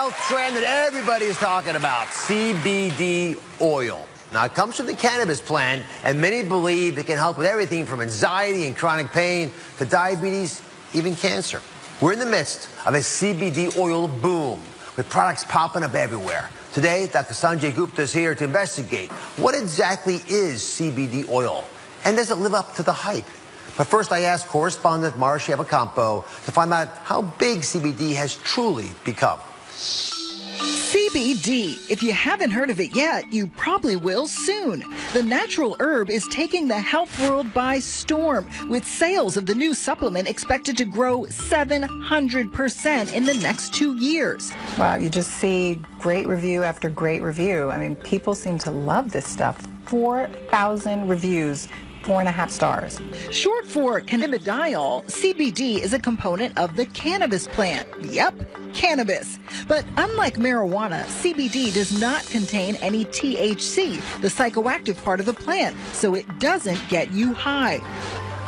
health trend that everybody is talking about, CBD oil. Now, it comes from the cannabis plant, and many believe it can help with everything from anxiety and chronic pain to diabetes, even cancer. We're in the midst of a CBD oil boom, with products popping up everywhere. Today, Dr. Sanjay Gupta is here to investigate what exactly is CBD oil, and does it live up to the hype? But first, I asked correspondent Marcia Evacampo to find out how big CBD has truly become. CBD. If you haven't heard of it yet, you probably will soon. The natural herb is taking the health world by storm, with sales of the new supplement expected to grow 700% in the next 2 years. Wow, you just see great review after great review. I mean, people seem to love this stuff. 4,000 reviews. 4.5 stars. Short for cannabidiol, CBD is a component of the cannabis plant. Yep, cannabis. But unlike marijuana, CBD does not contain any THC, the psychoactive part of the plant, so it doesn't get you high.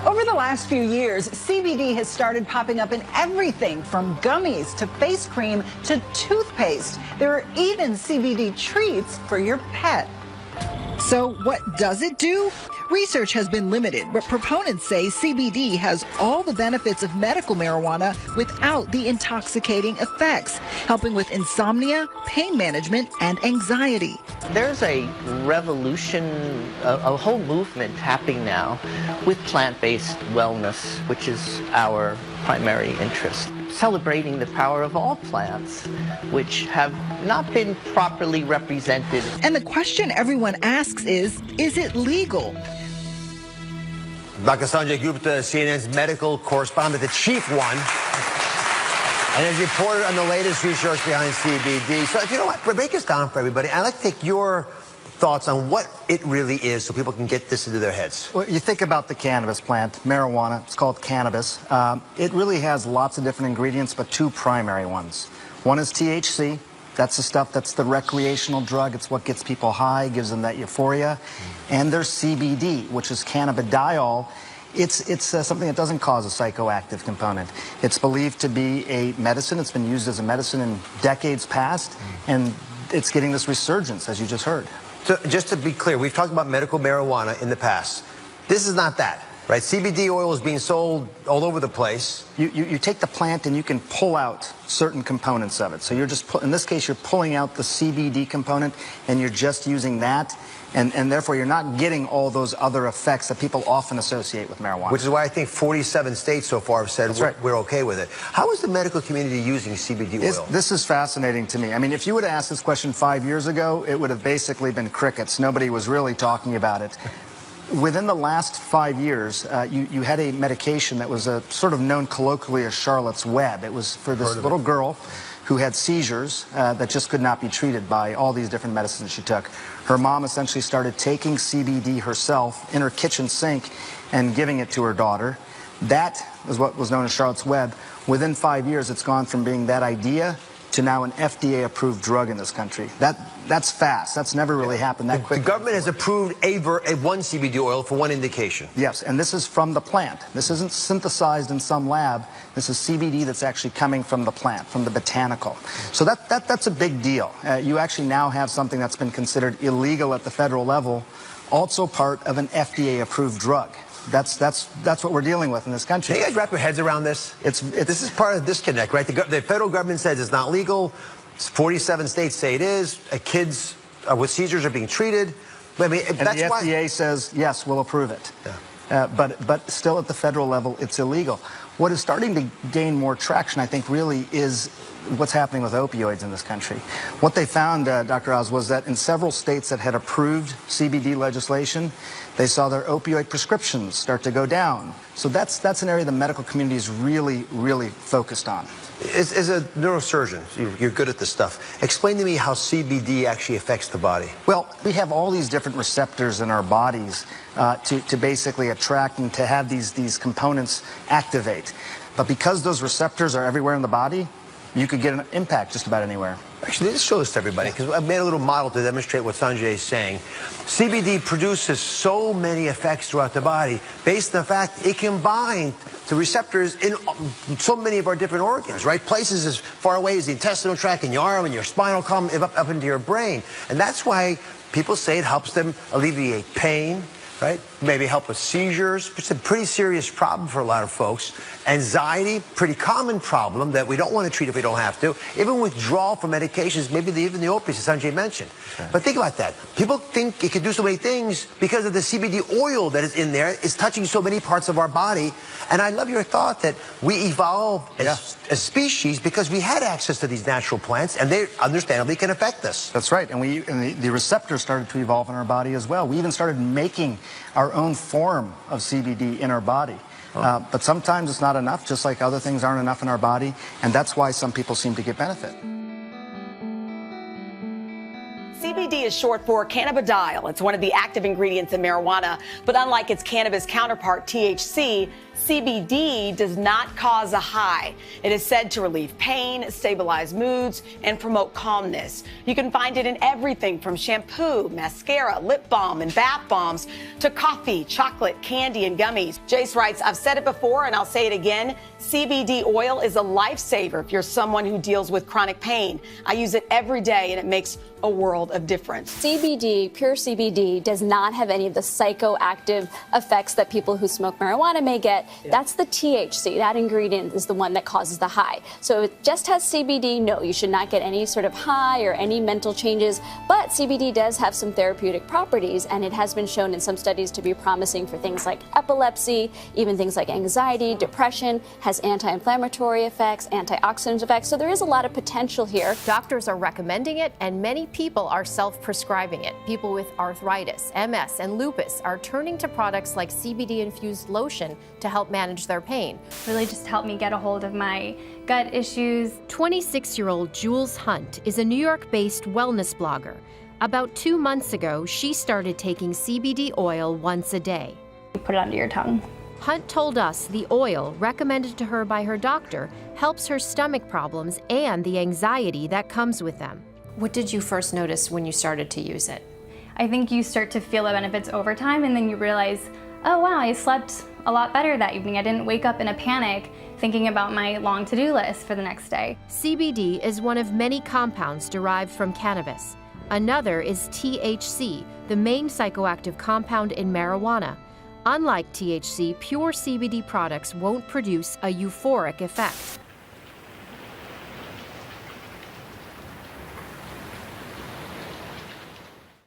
Over the last few years, CBD has started popping up in everything from gummies to face cream to toothpaste. There are even CBD treats for your pet. So what does it do? Research has been limited, but proponents say CBD has all the benefits of medical marijuana without the intoxicating effects, helping with insomnia, pain management, and anxiety. There's a revolution, a whole movement happening now with plant-based wellness, which is our primary interest. Celebrating the power of all plants, which have not been properly represented. And the question everyone asks is it legal? Dr. Sanjay Gupta, CNN's medical correspondent, the chief one, and has reported on the latest research behind CBD. So, you know what, break this down for everybody. I'd like to take your thoughts on what it really is so people can get this into their heads. Well, you think about the cannabis plant, marijuana, it's called cannabis. It really has lots of different ingredients, but two primary ones. One is THC. That's the stuff that's the recreational drug. It's what gets people high, gives them that euphoria. And there's CBD, which is cannabidiol. It's something that doesn't cause a psychoactive component. It's believed to be a medicine. It's been used as a medicine in decades past, and it's getting this resurgence, as you just heard. So just to be clear, we've talked about medical marijuana in the past. This is not that, right? CBD oil is being sold all over the place. You take the plant and you can pull out certain components of it. So you're just, in this case, you're pulling out the CBD component and you're just using that. And therefore, you're not getting all those other effects that people often associate with marijuana. Which is why I think 47 states so far have said we're okay with it. How is the medical community using CBD oil? This is fascinating to me. I mean, if you would have asked this question 5 years ago, it would have basically been crickets. Nobody was really talking about it. Within the last 5 years, you had a medication that was sort of known colloquially as Charlotte's Web. It was for this little girl who had seizures that just could not be treated by all these different medicines she took. Her mom essentially started taking CBD herself in her kitchen sink and giving it to her daughter. That is what was known as Charlotte's Web. Within 5 years, it's gone from being that idea to now an FDA-approved drug in this country. That's fast. That's never really happened that quickly. The government has approved one CBD oil for one indication. Yes, and this is from the plant. This isn't synthesized in some lab. This is CBD that's actually coming from the plant, from the botanical. So that's a big deal. You actually now have something that's been considered illegal at the federal level, also part of an FDA-approved drug. That's what we're dealing with in this country. Can you guys wrap your heads around this? This is part of the disconnect, right? The federal government says it's not legal. 47 states say it is. Kids with seizures are being treated. I mean, and the FDA says, yes, we'll approve it. Yeah. But still at the federal level, it's illegal. What is starting to gain more traction, I think, really is what's happening with opioids in this country. What they found, Dr. Oz, was that in several states that had approved CBD legislation, they saw their opioid prescriptions start to go down. So that's an area the medical community is really, really focused on. As a neurosurgeon, you're good at this stuff. Explain to me how CBD actually affects the body. Well, we have all these different receptors in our bodies to basically attract and to have these components activate. But because those receptors are everywhere in the body, you could get an impact just about anywhere. Actually, let's show this to everybody, because I made a little model to demonstrate what Sanjay is saying. CBD produces so many effects throughout the body based on the fact it can bind to receptors in so many of our different organs, right? Places as far away as the intestinal tract and your arm and your spinal column up into your brain. And that's why people say it helps them alleviate pain, right? Maybe help with seizures, which is a pretty serious problem for a lot of folks. Anxiety, pretty common problem that we don't want to treat if we don't have to. Even withdrawal from medications, maybe even the opiates, as Sanjay mentioned. Okay. But think about that. People think it can do so many things because of the CBD oil that is in there. It's touching so many parts of our body. And I love your thought that we evolved as species because we had access to these natural plants, and they understandably can affect us. That's right. And the receptors started to evolve in our body as well. We even started making our own form of CBD in our body. But sometimes it's not enough, just like other things aren't enough in our body, and that's why some people seem to get benefit. CBD is short for cannabidiol. It's one of the active ingredients in marijuana, but unlike its cannabis counterpart, THC, CBD does not cause a high. It is said to relieve pain, stabilize moods, and promote calmness. You can find it in everything from shampoo, mascara, lip balm, and bath bombs to coffee, chocolate, candy, and gummies. Jace writes, I've said it before and I'll say it again. CBD oil is a lifesaver if you're someone who deals with chronic pain. I use it every day and it makes a world of difference. CBD, pure CBD, does not have any of the psychoactive effects that people who smoke marijuana may get. That's the THC. That ingredient is the one that causes the high. So it just has CBD. No, you should not get any sort of high or any mental changes. But CBD does have some therapeutic properties, and it has been shown in some studies to be promising for things like epilepsy, even things like anxiety, depression, has anti-inflammatory effects, antioxidant effects. So there is a lot of potential here. Doctors are recommending it, and many people are self-prescribing it. People with arthritis, MS, and lupus are turning to products like CBD-infused lotion to help manage their pain. Really just helped me get a hold of my gut issues. 26-year-old Jules Hunt is a New York-based wellness blogger. About 2 months ago, she started taking CBD oil once a day. You put it under your tongue. Hunt told us the oil, recommended to her by her doctor, helps her stomach problems and the anxiety that comes with them. What did you first notice when you started to use it? I think you start to feel the benefits over time, and then you realize, oh wow, I slept a lot better that evening. I didn't wake up in a panic thinking about my long to-do list for the next day. CBD is one of many compounds derived from cannabis. Another is THC, the main psychoactive compound in marijuana. Unlike THC, pure CBD products won't produce a euphoric effect.